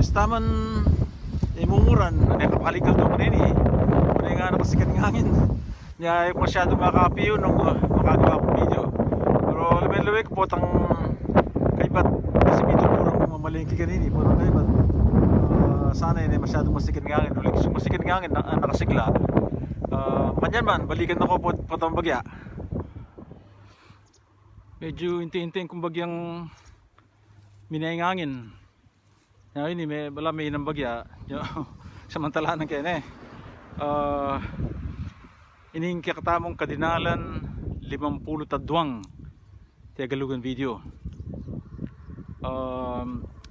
taman imumuran nakapaligal daw kanini kung nga nakasikat ng hangin niya yung masyado makapi yun nung makagawa akong video pero lumen-luwek po tang kaibat kasi dito puro kung mamalingki kanini puro kaibat sana yun masyado masikat ng hangin ulit yung masikat ng hangin nakasigla manyan man balikan ako po tang bagya medyo inti-inti kung bagyang minayang hangin. Ngayon may inang bagya samantalaan ng kene ining kakatamong kadinalan 50 tadwang Tagalugan video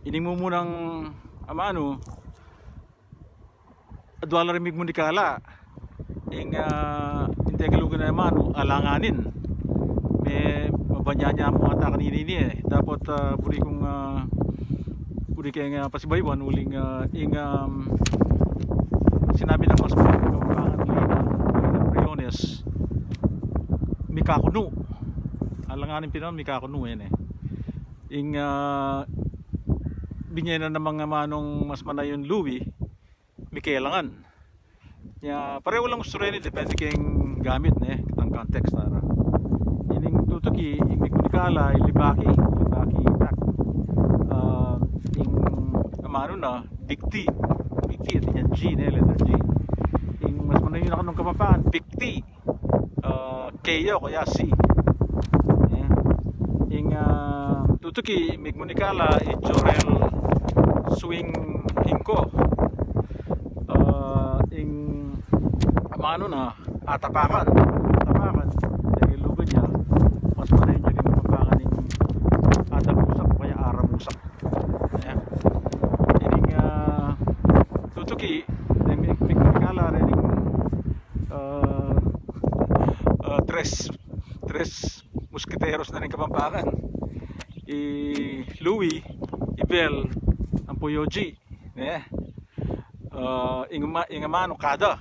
ining mo munang amano adwala rimig mo ni kala ing Tagalugan na amano alanganin may mabanyanya mo ata kanini dapat buri kong buri kaya pasibaywan uling sinabi ng mas pagkapangan ng Briones mikakuno alanganin pinon mikakuno ing binyan na ng mga manong mas manayon Louis mikailangan pareho lang gusto rin depende kayong gamit kitang context ining tutuki ing kunikala libaki tak ing amano na big T at yan G letter G ing mas manayon ako nung kapapaan big T Kaya kaya C ing tutuki mig munikala i Jorel swing hingko ing amano na atapakan dahil lugan niya mas manayon niya kayong kapapangan ning adamusak o kaya aramusak ining tutuki mig munikala rin tres musketeros na rin kapampangan Louis Ibel ang Puyoji ingamano kada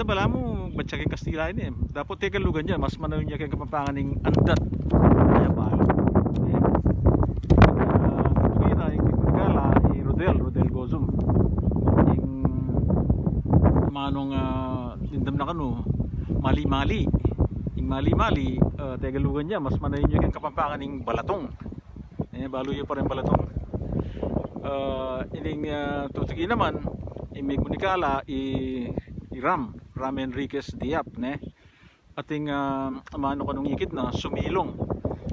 bala mo batsakin Kastila dapat Tagalugan niya mas manayon niya kayong kapampangan ng andat kaya balo Rodel Gozum yung manong lindam na kano mali-mali Tagalugan niya mas manayon niya kayong kapampangan ng balatong balo yun pa rin balatong ining tutugi naman may kunikala Ram Enriquez Diap ating amano kanong ikit na sumilong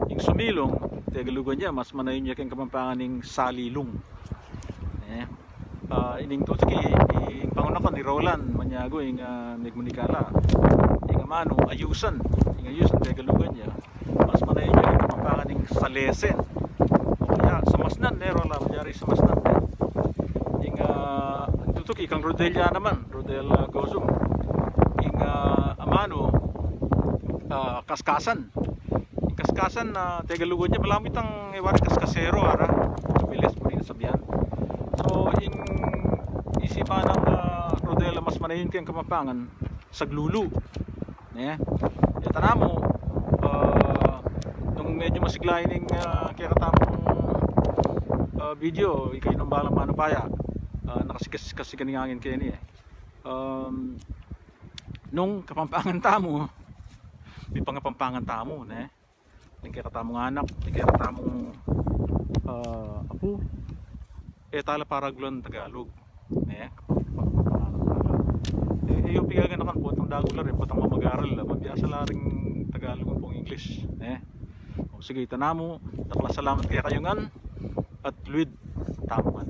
yung sumilong Tagalugan niya mas manayon niya kayong kapampangan ng salilong ining tutugi yung pangunakan ni Roland Maniago yung nagmunikala yung amano ayusan Tagalugan niya mas manayon niya kayong kapampangan ng salesen o kaya sa masnan Roland manyari sa masnan yung tutugi kang Rodel Gozum yung amano kaskasan yung kaskasan na Tagalugan niya malamit ang iwari kaskasero bilis mo rin sabihan so yung isipan ng Rodel mas manayon kayong kapampangan saglulu tana mo nung medyo masiglayin yung kaya katamong video ikay nung balang manupaya nakasikas ng hangin kaya nung kapampangan tamo may pangapampangan tamo yung kaya katamong anak yung kaya katamong apo tala paragulon Tagalog yung pigagan na kan po itong dagular po itong mamagaral mabiyasa laring Tagalog pong English sige tanamo naklasalamat kaya kayongan at luid tamuan